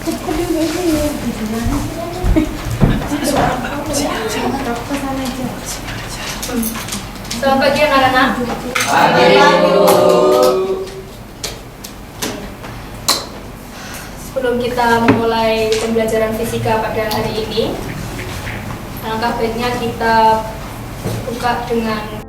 Selamat pagi anak-anak. Pagi, Bu. Sebelum kita memulai pembelajaran fisika pada hari ini, alangkah baiknya kita buka dengan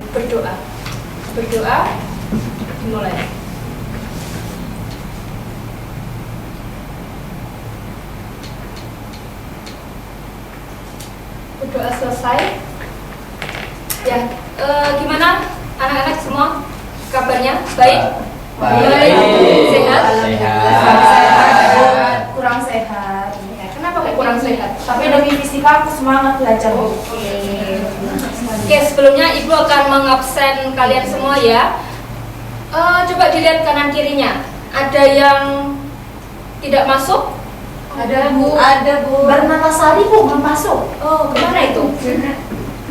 berdoa. Berdoa dimulai. Berdoa selesai. Ya, gimana anak-anak semua? Kabarnya baik? Baik. Sehat? Sehat. Kurang sehat. Kenapa kayak kurang sehat? Tapi demi fisika aku semangat belajar. Oke, sebelumnya Ibu akan mengabsen kalian semua ya. Coba dilihat kanan kirinya. Ada yang tidak masuk? Ada Bu. Ada Bu. Bernanasari Bu belum masuk. Oh, kemana itu?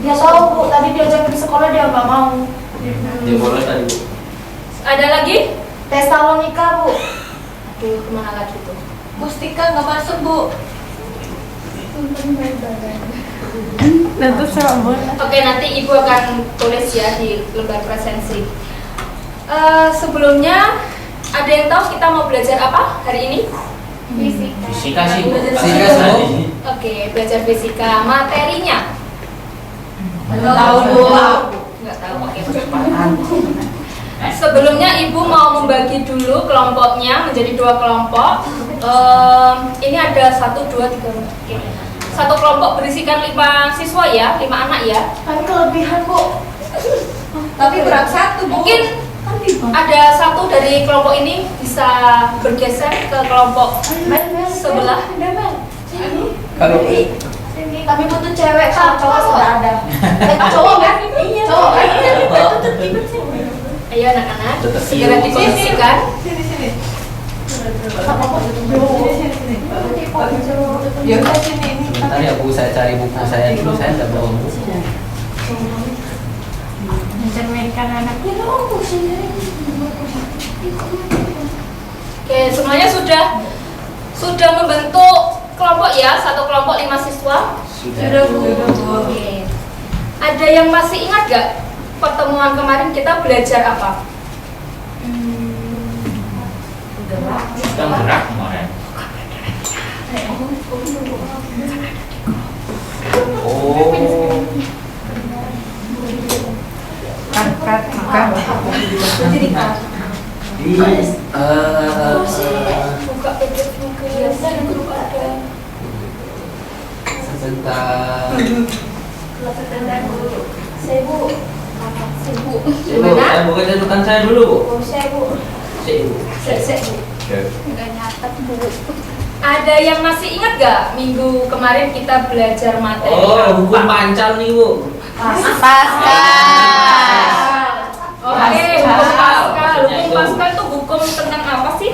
Dia tahu Bu. Tadi diajakin ke sekolah dia nggak mau. Dia bolos tadi, Bu. Ada lagi? Tesalonika Bu. Aduh, kemana lagi tuh? Mustika nggak masuk Bu. Oke, nanti Ibu akan tulis ya di lembar presensi. Sebelumnya, ada yang tahu kita mau belajar apa hari ini? Fisika sih, Bu. Fisika, Bu. Oke, belajar fisika. Materinya? Tahu Bu. Nggak tahu. Oke. Sebelumnya Ibu mau membagi dulu kelompoknya menjadi 2 kelompok. Ini ada 1, 2, 3, 4. Oke. Satu kelompok berisikan 5 siswa ya, 5 anak ya. Tapi kelebihan Bu. Tapi kurang 1 Bu. Mungkin ada 1 dari kelompok ini bisa bergeser ke kelompok sebelah. Kalau Kami butuh cewek kan, cowok sudah ada. Cowok kan? Iya. Cowok kan? Ayo anak-anak, Tetap segera yuk. dikondisikan. sebentar ya, Bu, saya cari buku saya dulu, saya tidak bawa buku. Mencerminkan anaknya. Oke, semuanya sudah membentuk kelompok ya, 1 kelompok 5 siswa. Sudah, Bu. Oke. Ada yang masih ingat gak pertemuan kemarin kita belajar apa? Kita gerak kemarin. Oh. Buka PDF mungkin biasa di grup ada. tentang Tentang dulu. Sebu. Sebu. saya buka catatan saya dulu, Bu. Oh, sebu. Sebu. Sebu. Nggak nyatet Bu. Ada yang masih ingat gak minggu kemarin kita belajar materi Oh, hukum apa? pancal nih, Bu. Pascal. Oke, hukum Pascal. Maksudnya Hukum itu. Pascal itu hukum tentang apa sih?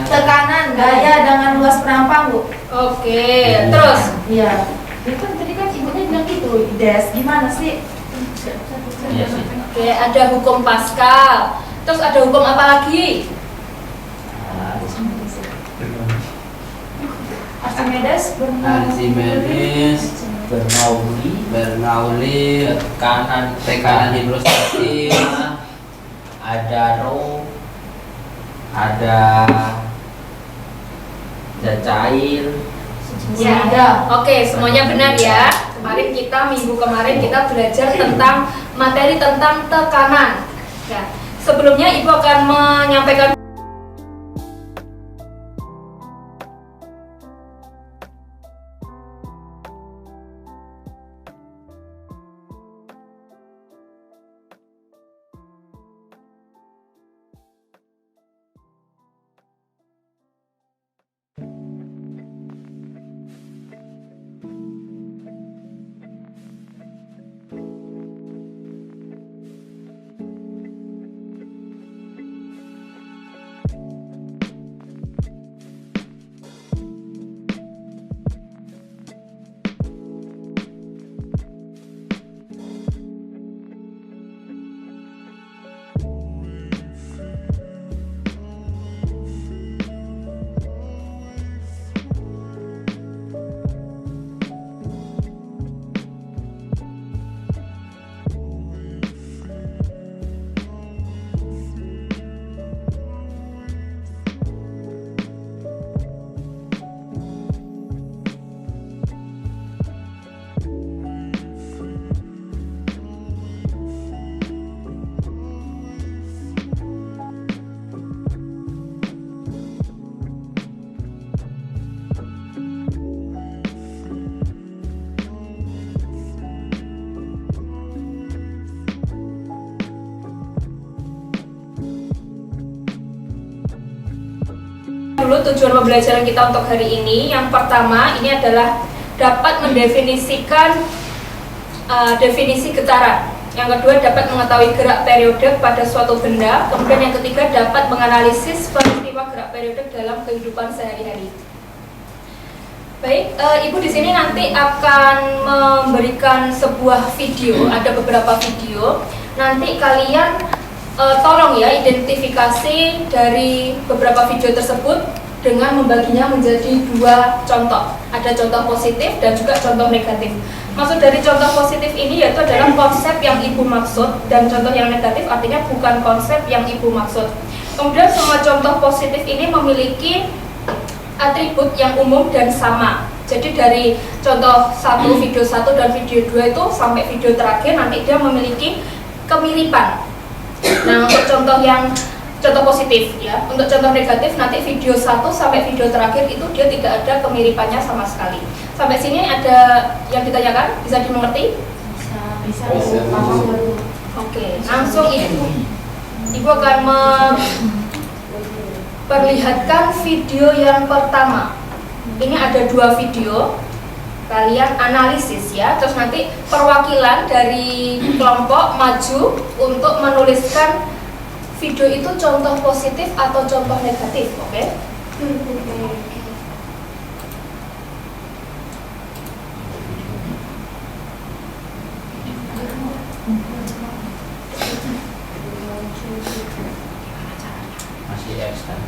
Tekanan gaya dengan luas perampang, Bu. Oke, terus Iya. Ya kan tadi kan ibunya bilang gitu. Des, gimana sih? Iya sih. oke, ada hukum Pascal. Terus ada hukum apa lagi? Archimedes Archimedes, Bernoulli, tekanan hidrostatik, ada rho, ada cair. Ya, ada. Oke, semuanya benar ya. Minggu kemarin kita belajar tentang materi tentang tekanan. Ya, sebelumnya Ibu akan menyampaikan dulu tujuan pembelajaran kita untuk hari ini. Yang pertama ini adalah dapat mendefinisikan definisi getaran. Yang kedua dapat mengetahui gerak periode pada suatu benda. Kemudian yang ketiga dapat menganalisis peristiwa gerak periode dalam kehidupan sehari-hari. Baik, Ibu di sini nanti akan memberikan sebuah video, ada beberapa video. Nanti kalian tolong ya identifikasi dari beberapa video tersebut dengan membaginya menjadi dua contoh. Ada contoh positif dan juga contoh negatif. Maksud dari contoh positif ini yaitu adalah konsep yang Ibu maksud, dan contoh yang negatif artinya bukan konsep yang Ibu maksud. Kemudian semua contoh positif ini memiliki atribut yang umum dan sama. Jadi dari contoh 1, video 1 dan video 2 itu sampai video terakhir nanti dia memiliki kemiripan. Nah, untuk contoh positif ya. Untuk contoh negatif nanti video 1 sampai video terakhir itu dia tidak ada kemiripannya sama sekali. Sampai sini ada yang ditanyakan? Bisa dimengerti? Bisa. Oke, langsung Ibu akan memperlihatkan video yang pertama. Ini ada dua video. Kalian analisis ya, terus nanti perwakilan dari kelompok maju untuk menuliskan video itu contoh positif atau contoh negatif, oke? Masih X kan?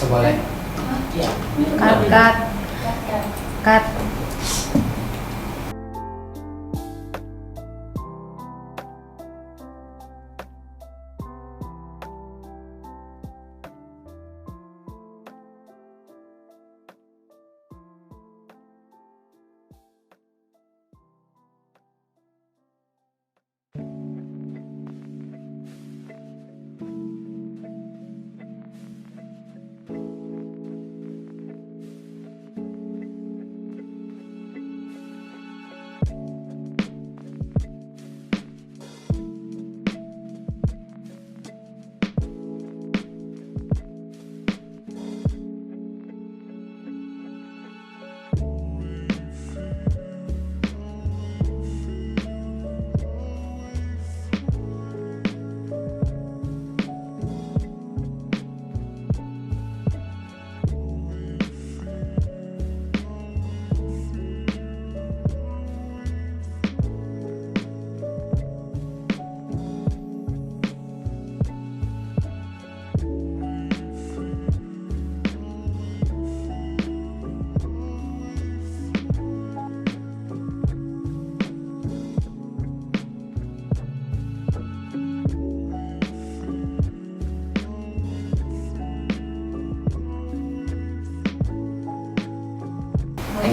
Boleh. Cut.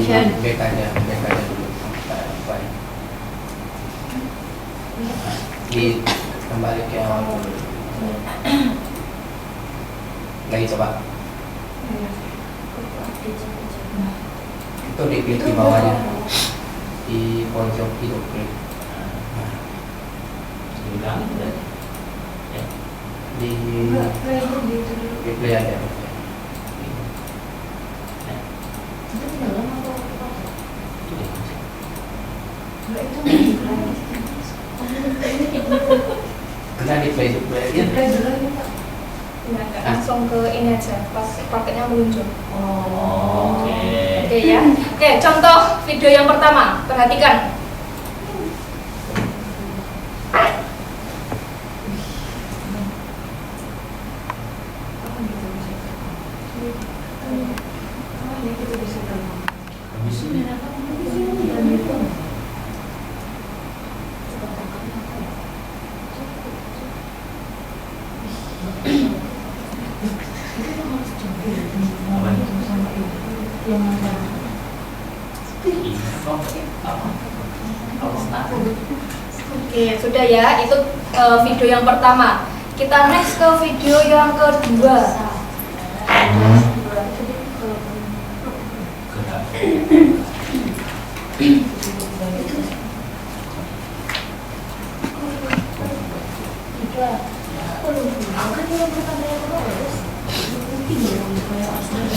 back aja dulu. Baik. Di kembali ke awal dulu. Lagi coba. Itu diklik di bawahnya, di pojok itu klik. Diulang udah. Ya. Di play aja. Kita di play dulu ya. Nah, langsung ke ini aja, pas paketnya muncul. Oke. Oke ya. Oke, contoh video yang pertama, perhatikan. Habis ini apa ini? Info apa? Apa snap? Oke, sudah ya. Itu video yang pertama. Kita next ke video yang kedua. Gerak.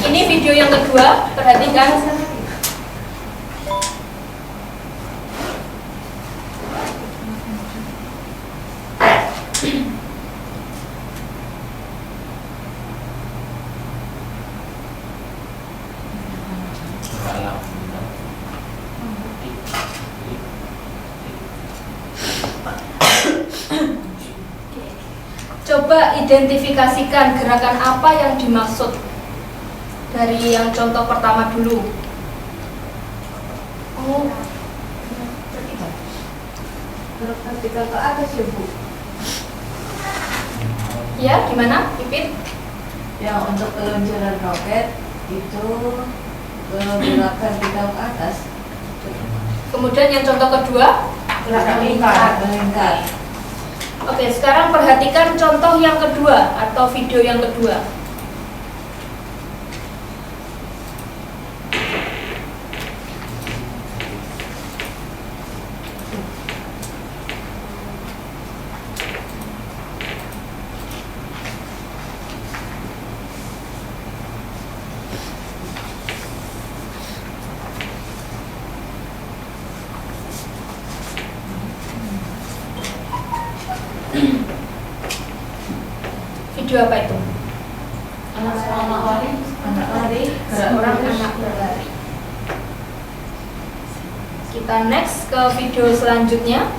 Ini video yang kedua, perhatikan. Gerak. Coba identifikasikan gerakan apa yang dimaksud dari yang contoh pertama dulu. Vertikal ke atas ya Bu. Ya, gimana, Pipit? Yang untuk peluncuran roket itu gerak vertikal ke atas. Kemudian yang contoh kedua. Gerakan melingkar. Oke, sekarang perhatikan contoh yang kedua atau video yang kedua. Video apa itu? Anak lari, Seorang anak berlari. Kita next ke video selanjutnya.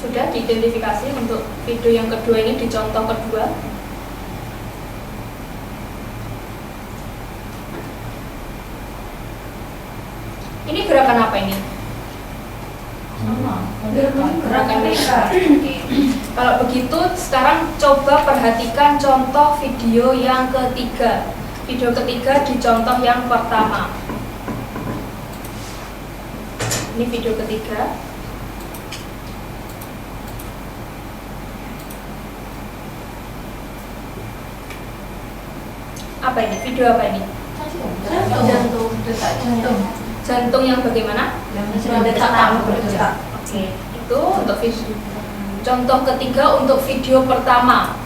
Sudah diidentifikasi untuk video yang kedua ini di contoh kedua. Ini gerakan apa ini? Gerakan melingkar. Oke. Kalau begitu, sekarang coba perhatikan contoh video yang ketiga. Video ketiga di contoh yang pertama. Ini video ketiga. Apa ini? Video apa ini? Jantung, detak jantung. Jantung yang bagaimana? Yang sedang berdetak. Oke, itu untuk video. Contoh ketiga untuk video pertama.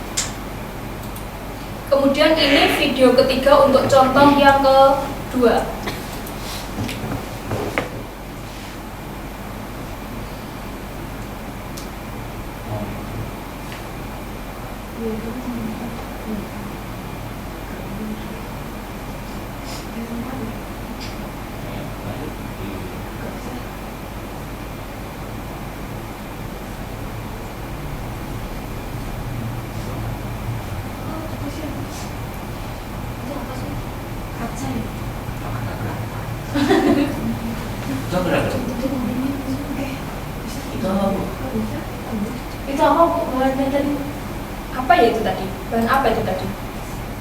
Kemudian ini video ketiga untuk contoh yang kedua. Itu apa lagi? Itu apa bu? Itu apa bu? Bahannya tadi? Apa ya itu tadi? Bahan apa itu tadi?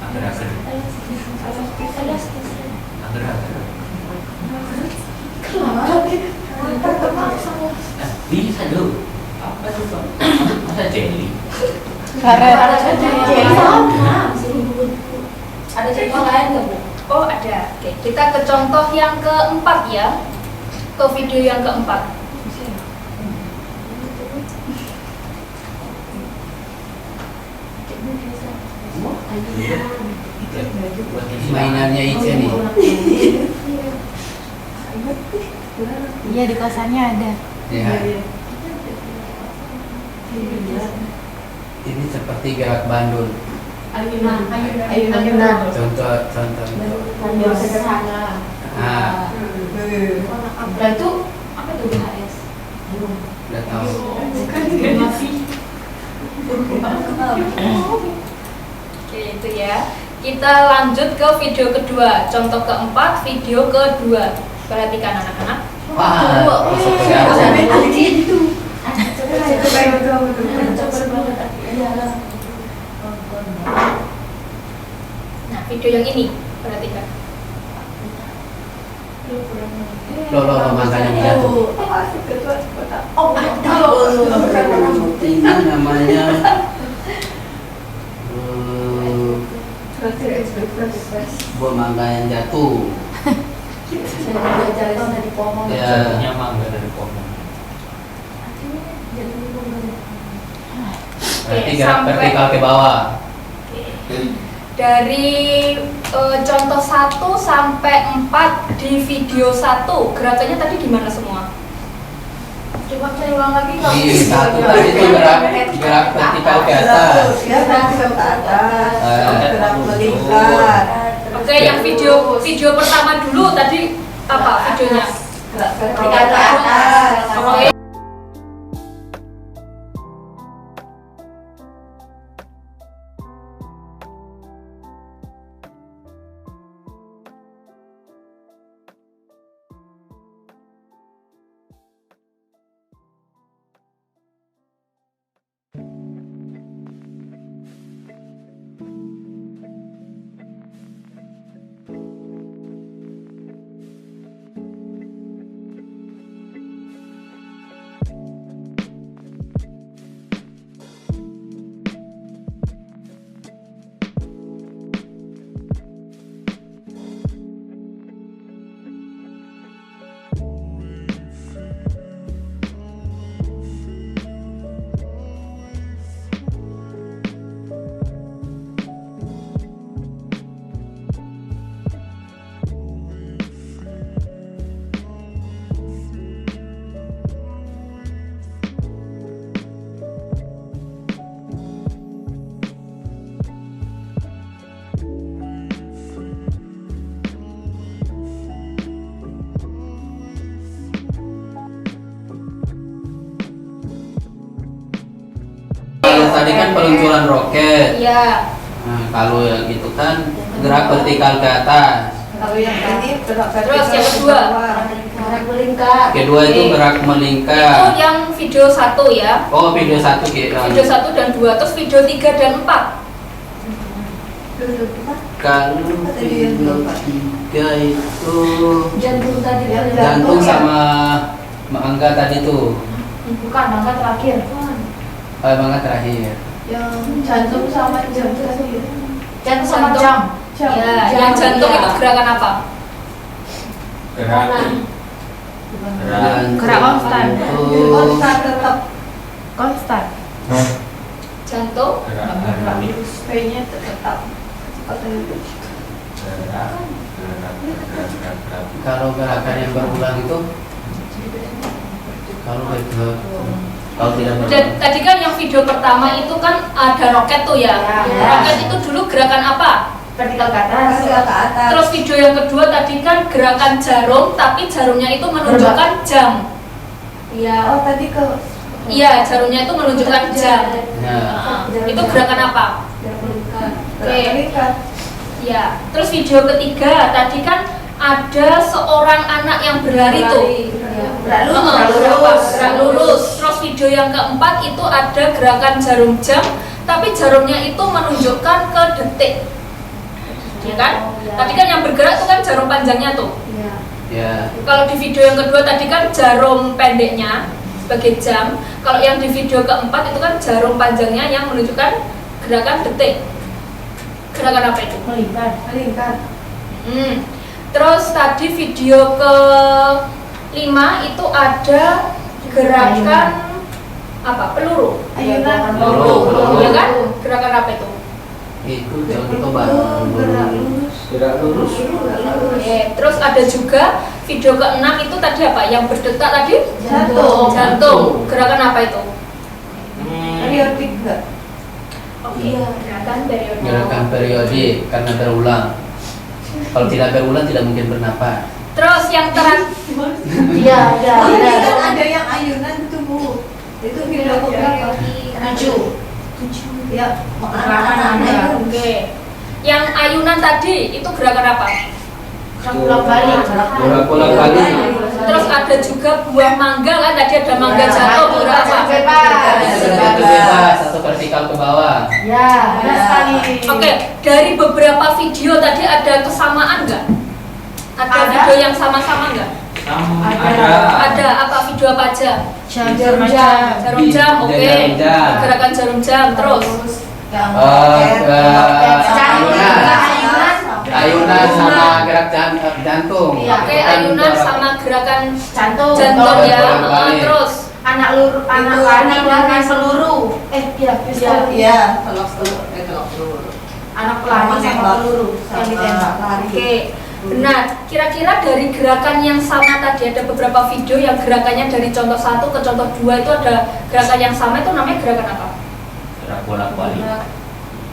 Agar-agar. Agar-agar. Bisa dulu. Apa itu Pak? Masa jelly? Karet. Ada contoh lain nggak bu? Oh ada. Oke, kita ke contoh yang keempat ya. Ke video yang keempat. Mainannya Ica nih. Iya di kosannya ada. Ya. Ini seperti gerak bandul. Ayunan. Contoh. Sambil sederhana. Ah, Nah itu apa itu BHS? udah tahu. Oke itu ya. Kita lanjut ke video kedua. Contoh keempat, video kedua. Perhatikan anak-anak. Wah, masuk ke dalam. Nah video yang ini perhatikan. Lo makanya jatuh. Ini namanya buah mangga yang jatuh. Ya. Jatuhnya mangga dari pohon. Berarti gerak vertikal ke bawah. Dari contoh 1 sampai 4 di video 1 gerakannya tadi gimana semua? Coba saya ulang lagi Di satu tadi itu gerak vertikal ke atas. Gerak ke atas. Gerak melingkar. Oke, yang video pertama dulu tadi apa videonya? Gerak vertikal ke atas. Oke. Kalau tadi kan peluncuran roket. Iya. Nah, kalau yang itu kan gerak vertikal ke atas. Kalau yang ini gerak Terus vertikal yang ke kedua? bawah. Gerak melingkar. Kedua itu gerak Itu melingkar. yang video 1 ya. Oh, video satu gitu. Video 1 dan 2, terus video 3 dan 4. Kalau video tiga itu Jantung tadi. jantung sama mangga tadi tuh. Bukan, mangga terakhir. Mangga terakhir. Yang jantung sama jantung. Jantung sama jam. Ya, yang jantung itu gerakan apa? Gerak. Gerak konstan. Itu Konstan tetap. Konstan. Jantung. Gerak. P-nya tetap. kalau gerakan yang berulang itu kalau tidak berulang. Dan tadi kan yang video pertama itu kan ada roket tuh ya. Ya. Roket itu dulu gerakan apa? Vertikal ke atas. Vertikal ke atas. Terus video yang kedua tadi kan gerakan jarum, tapi jarumnya itu menunjukkan jam. Iya. Oh tadi ke. Iya, jarumnya itu menunjukkan jam. Nah, Itu gerakan apa? Gerak melingkar. Oke. Gerak melingkar. Ya. Terus video ketiga tadi kan ada seorang anak yang berlari tuh. Gerak lurus. Gerak lurus. Terus video yang keempat itu ada gerakan jarum jam, tapi jarumnya itu menunjukkan ke detik. Ya kan? Tadi kan yang bergerak itu kan jarum panjangnya tuh. Ya. Kalau di video yang kedua tadi kan jarum pendeknya sebagai jam. Kalau yang di video keempat itu kan jarum panjangnya yang menunjukkan gerakan detik. Gerakan apa itu? Melingkar. Terus tadi video ke-5 itu ada gerakan apa? Peluru. Ayunan. Peluru. Ya kan? Gerakan apa itu? Itu contoh Gerak lurus. Gerak lurus. Oke, terus ada juga video ke-6 itu tadi apa? Yang berdetak tadi? Jantung. Gerakan apa itu? Periodik enggak? Oke, gerakan periode. Gerakan periodik karena berulang. Kalau tidak berulang tidak mungkin bernapas. Terus yang terakhir Iya, Oh, ini kan ada yang ayunan itu Bu. Itu video keberapa? 7. Ya, anak-anak. Oke. Yang ayunan tadi itu gerakan apa? bolak-balik. Bolak-balik. Terus ada juga buah mangga kan tadi ada mangga jatuh berapa? Itu bebas atau vertikal ke bawah. Ya, benar sekali. Oke, dari beberapa video tadi ada kesamaan nggak? Ada video yang sama-sama nggak? Ada apa video apa aja? Jarum Jarum jam, oke. Jarum jam. Gerakan jarum jam, terus Ayunan sama gerak jantung. Iya. oke, ayunan sama gerakan jantung. jantung ya. Bolak-balik. Terus Anak lari dengan peluru. Pistol. Iya, telur. Anak pelari sama peluru yang ditembak. oke, benar. Kira-kira dari gerakan yang sama tadi ada beberapa video yang gerakannya dari contoh 1 ke contoh 2 itu ada gerakan yang sama itu namanya gerakan apa? Gerak bolak-balik.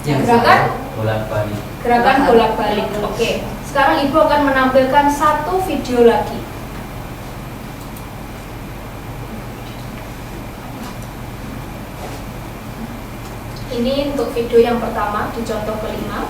Gerakan Bolak-balik. gerakan bolak-balik. Oke. Sekarang Ibu akan menampilkan satu video lagi. Ini untuk video yang pertama di contoh kelima.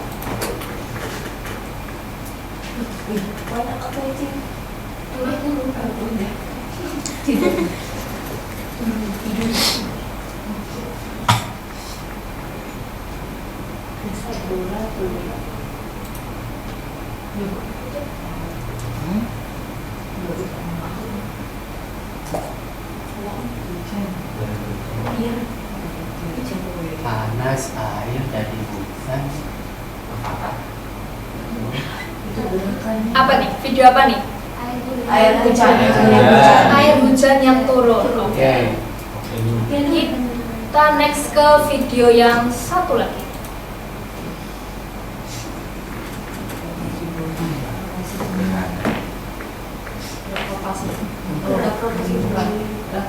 Panas air dari hujan. Apa nih? Video apa nih? Air hujan. Air hujan yang turun. Oke. Kita next ke video yang satu lagi.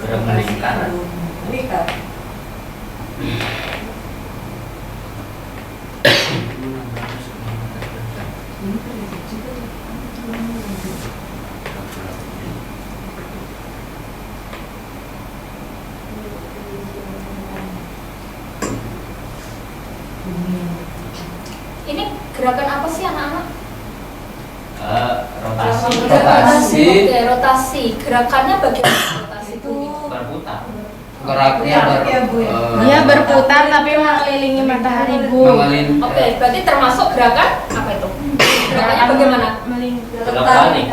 Gerak melingkar. Melingkar. Ini gerakan apa sih anak-anak? Rotasi. Oke, rotasi. Gerakannya bagaimana rotasi itu? Berputar. Geraknya Dia berputar tapi mengelilingi matahari, Bu. Oke, berarti termasuk gerakan apa itu? Gerakannya bagaimana? Bolak-balik.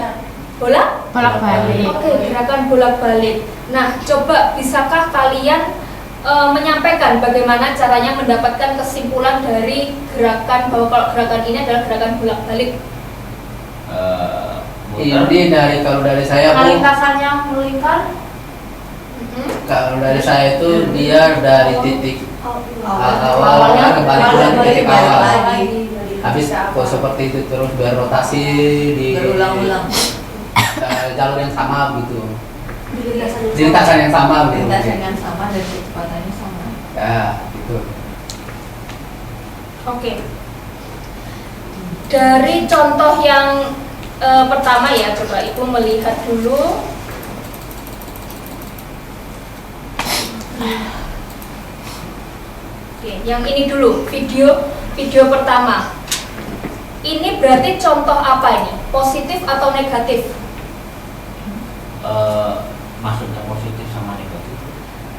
Bola? Bolak-balik. Oke, gerakan bolak-balik. Nah, coba bisakah kalian menyampaikan bagaimana caranya mendapatkan kesimpulan dari gerakan bahwa kalau gerakan ini adalah gerakan bolak-balik? Ini kalau dari saya Bu, Lintasannya melingkar. kalau dari saya itu dia dari titik awalnya kembali pulang ke titik awal. Habis kok seperti itu terus berrotasi di Berulang-ulang. jalur yang sama gitu. Di lintasan yang sama gitu. Lintasan yang sama dan kecepatannya sama. Ya, gitu. Oke. Dari contoh yang pertama ya, coba Ibu melihat dulu. Oke, yang ini dulu, video pertama. Ini berarti contoh apa ini? Positif atau negatif?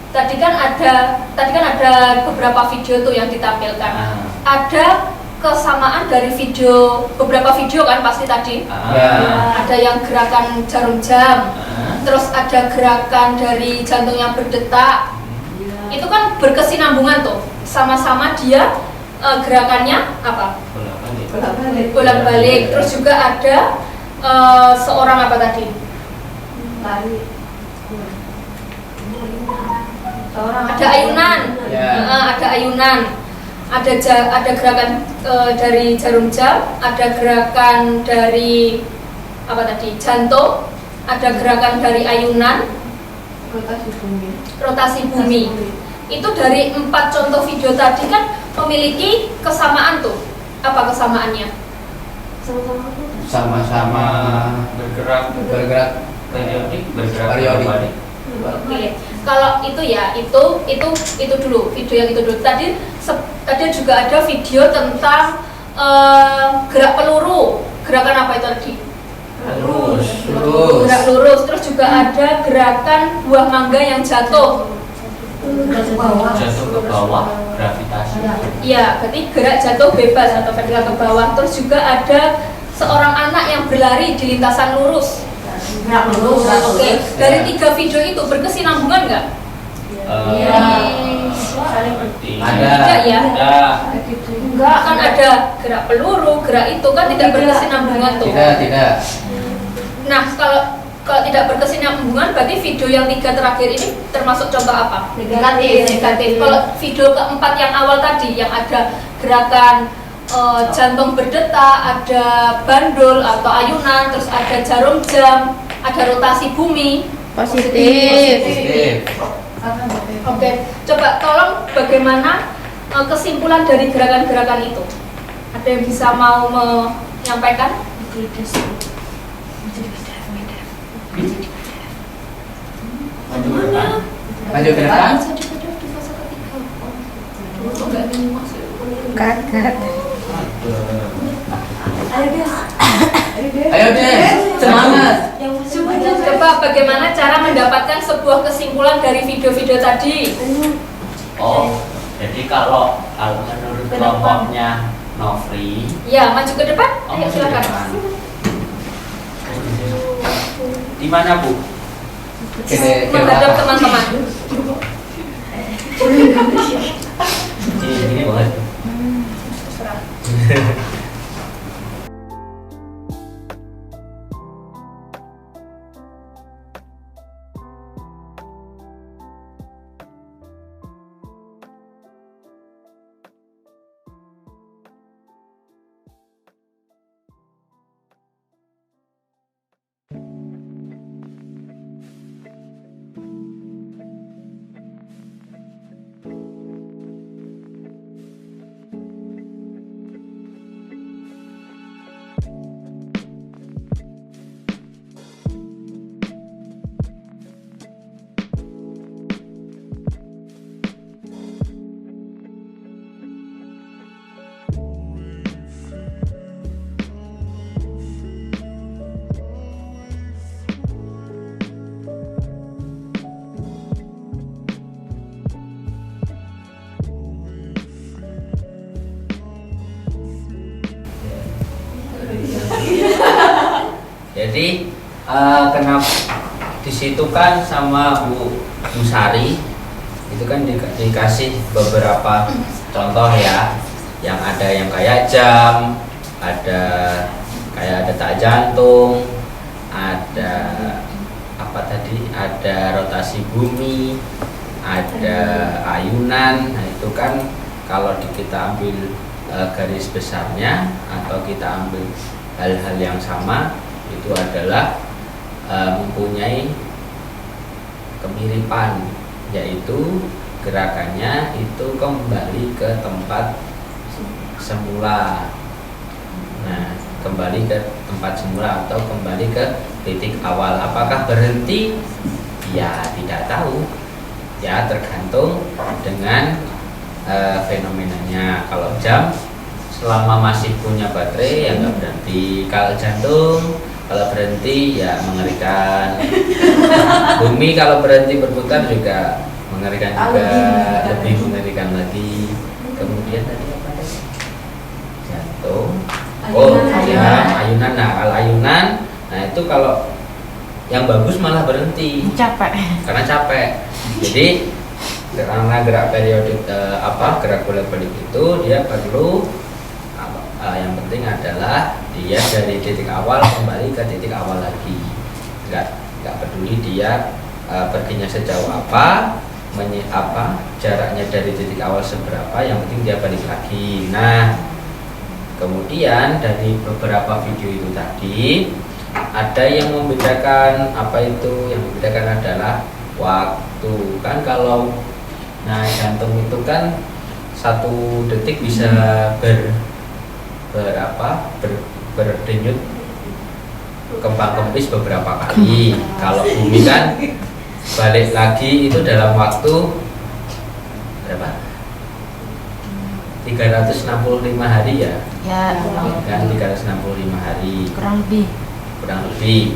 tadi kan ada beberapa video tuh yang ditampilkan. Ada kesamaan dari beberapa video kan pasti tadi. Ada yang gerakan jarum jam, terus ada gerakan dari jantung yang berdetak. Itu kan berkesinambungan tuh, sama-sama dia gerakannya apa? Bolak-balik. Terus juga ada seorang apa tadi? Lari. Ada ayunan. Ada ayunan. Ada gerakan dari jarum jam, ada gerakan dari apa tadi? Jantung, ada gerakan dari ayunan, rotasi bumi. Itu dari 4 contoh video tadi kan memiliki kesamaan tuh. Apa kesamaannya? Sama-sama bergerak periodik, bergerak Periodik. balik. Oke, kalau itu ya itu dulu video yang itu dulu. Tadi juga ada video tentang gerak peluru. Gerakan apa itu tadi? lurus. Gerak lurus. Terus juga ada gerakan buah mangga yang jatuh. Jatuh ke bawah, gravitasi. Iya, berarti gerak jatuh bebas atau vertikal ke bawah. Terus juga ada seorang anak yang berlari di lintasan lurus. Oke, dari 3 video itu berkesinambungan nggak? Ada. Ya. Enggak, kan ada gerak peluru, gerak itu kan tidak berkesinambungan tuh. Tidak. Nah, kalau tidak berkesinambungan berarti video yang 3 terakhir ini termasuk contoh apa? Negatif. Kalau video keempat yang awal tadi yang ada gerakan jantung berdetak, ada bandul atau ayunan, terus ada jarum jam, ada rotasi bumi. Positif. Oke, coba tolong bagaimana kesimpulan dari gerakan-gerakan itu? Ada yang bisa mau menyampaikan? Lanjut ke depan. Kakak. Ayo deh, semangat. Coba bagaimana cara mendapatkan sebuah kesimpulan dari video-video tadi? Oh, jadi kalau menurut kelompoknya Novri, Ya, maju ke depan. Ayo ke silakan. depan. Di mana Bu? Menghadap teman-teman. Ini banget. Jadi kenapa di situ kan sama Bu Sari itu kan dikasih beberapa contoh ya, yang ada yang kayak jam, ada kayak detak jantung, ada apa tadi, ada rotasi bumi, ada ayunan. Nah itu kan kalau kita ambil garis besarnya atau kita ambil hal-hal yang sama, itu adalah mempunyai kemiripan, yaitu gerakannya itu kembali ke tempat semula. Nah, kembali ke tempat semula atau kembali ke titik awal. Apakah berhenti? Ya tidak tahu. Ya tergantung dengan fenomenanya. Kalau jam selama masih punya baterai ya nggak berhenti. Kalau jantung kalau berhenti ya mengerikan. Bumi kalau berhenti berputar juga mengerikan Ah, juga, lebih lebih mengerikan lagi. Kemudian tadi apa tadi? Jantung. Oh, ya, ayunan. Nah, kalau ayunan, nah itu kalau yang bagus malah berhenti Capek. karena capek. Jadi karena gerak periodik gerak bolak-balik itu dia perlu yang penting adalah dia dari titik awal kembali ke titik awal lagi. Nggak peduli dia perginya sejauh apa, jaraknya dari titik awal seberapa, yang penting dia balik lagi. Nah, kemudian dari beberapa video itu tadi ada yang membedakan, yang membedakan adalah waktu. Kan kalau jantung itu kan 1 detik bisa berdenyut kembang kempis beberapa kali. Kalau bumi kan balik lagi itu dalam waktu berapa? 365 hari ya? Ya, Kan 365 hari kurang lebih.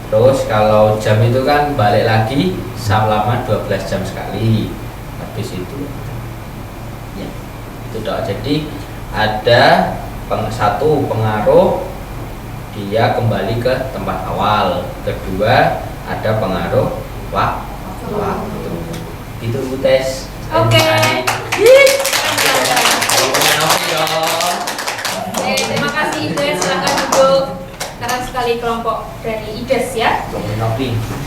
Terus kalau jam itu kan balik lagi selama 12 jam sekali. Habis itu ya itu doa. Jadi ada satu pengaruh dia kembali ke tempat awal. Kedua ada pengaruh waktu. Itu tes. Oke. Oke, terima kasih Ides, silakan duduk. Keren sekali kelompok dari Ides ya.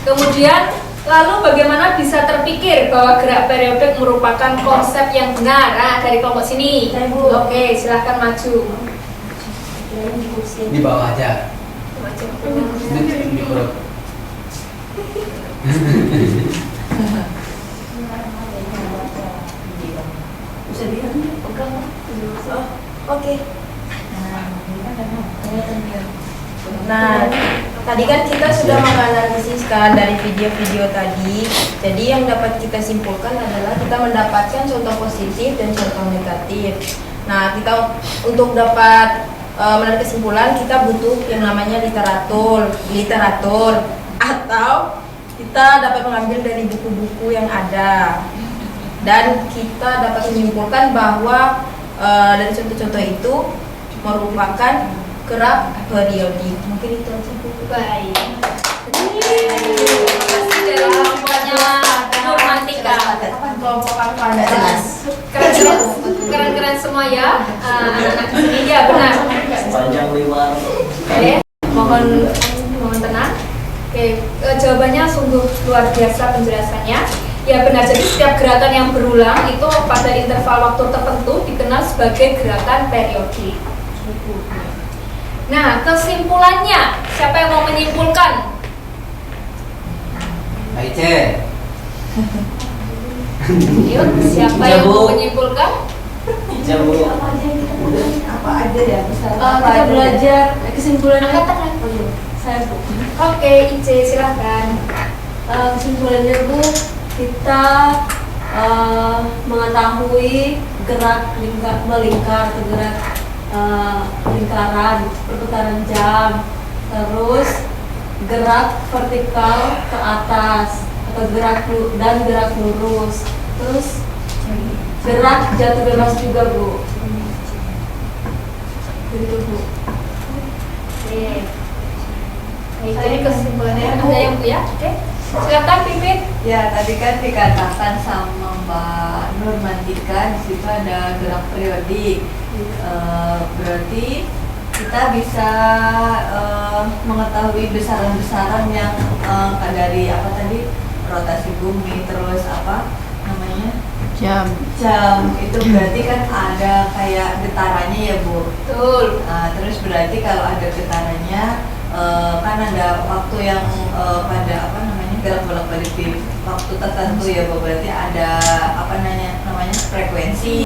Kemudian lalu bagaimana bisa terpikir bahwa gerak periodik merupakan konsep yang benar? Nah, dari kelompok sini. Oke, silahkan maju. Di bawah aja. Di perut. Bisa lihat pegang. Oke. Nah, tadi kan kita sudah menganalisiskan dari video-video tadi. Jadi yang dapat kita simpulkan adalah kita mendapatkan contoh positif dan contoh negatif. Nah, kita untuk dapat menarik kesimpulan kita butuh yang namanya literatur atau kita dapat mengambil dari buku-buku yang ada. Dan kita dapat menyimpulkan bahwa dari contoh-contoh itu merupakan gerak periodik. Mungkin itu aja Bu. Baik. Terima kasih dari kelompoknya Nurmantika. Kelompok apa jelas. Keren-keren semua ya. Anak-anak di sini ya benar. Panjang lebar. Oke, mohon tenang. Oke, jawabannya sungguh luar biasa penjelasannya. Ya benar, jadi setiap gerakan yang berulang itu pada interval waktu tertentu dikenal sebagai gerakan periodik. Nah, kesimpulannya, siapa yang mau menyimpulkan? Aice. Yuk, siapa yang mau menyimpulkan? Apa aja ya? Kita belajar kesimpulannya. Angkat tangan. Saya Bu. Oke, Ice, silahkan. Kesimpulannya Bu, kita mengetahui gerak melingkar atau gerak lingkaran perputaran jam, terus gerak vertikal ke atas atau gerak lurus, terus gerak jatuh bebas juga Bu. Begitu Bu. Oke. Jadi kesimpulannya ada yang Bu ya? Oke. Silakan Pipit. Ya, tadi kan dikatakan sama Mbak Nurmantika di situ ada gerak periodik. Berarti kita bisa mengetahui besaran-besaran yang dari apa tadi, rotasi bumi, terus apa namanya, Jam. itu berarti kan ada kayak getarannya ya Bu. Betul. Terus berarti kalau ada getarannya kan ada waktu yang pada apa namanya gerak bolak-balik di waktu tertentu ya Bu. Berarti ada apa namanya frekuensi.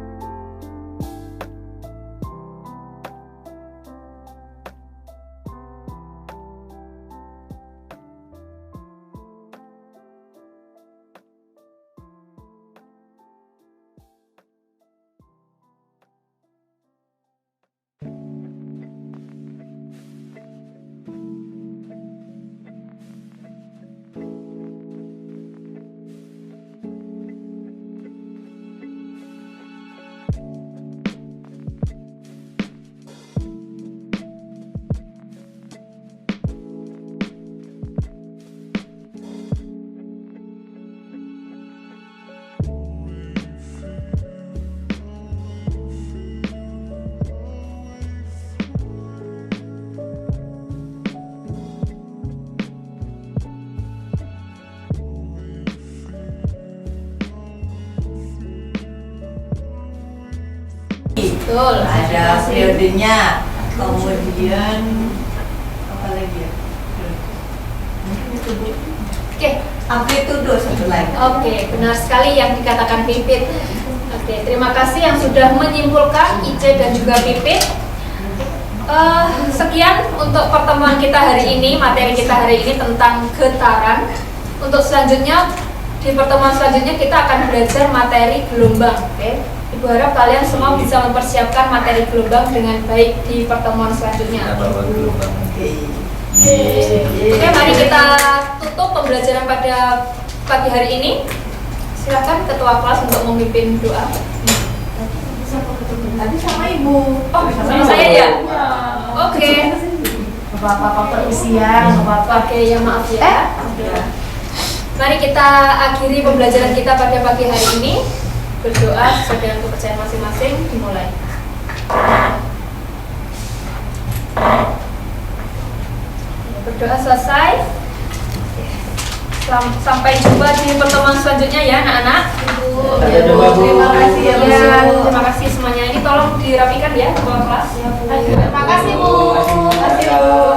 Betul. Ada periodenya, kemudian apa lagi ya? Mungkin itu Bu. Oke. Amplitudo satu lagi. Oke, benar sekali yang dikatakan Pipit. Oke, terima kasih yang sudah menyimpulkan Ice dan juga Pipit. Sekian untuk pertemuan kita hari ini, materi kita hari ini tentang getaran. Untuk selanjutnya, di pertemuan selanjutnya kita akan belajar materi gelombang. Oke, Ibu harap kalian semua bisa mempersiapkan materi gelombang dengan baik di pertemuan selanjutnya. Oke, mari kita tutup pembelajaran pada pagi hari ini. Silakan ketua kelas untuk memimpin doa. Tadi sama Ibu. Oh, sama saya ya. Oke. Bapak-bapak permisian, bapak. Oke, ya maaf ya. Mari kita akhiri pembelajaran kita pada pagi hari ini. Berdoa sesuai dengan kepercayaan masing-masing. Dimulai. Berdoa selesai. Sampai jumpa di pertemuan selanjutnya ya anak-anak. Ibu. Sampai jumpa, Bu. Terima kasih ya Bu. Iya, terima kasih semuanya. Ini tolong dirapikan ya ketua kelas. Terima kasih Bu. Terima kasih, Bu.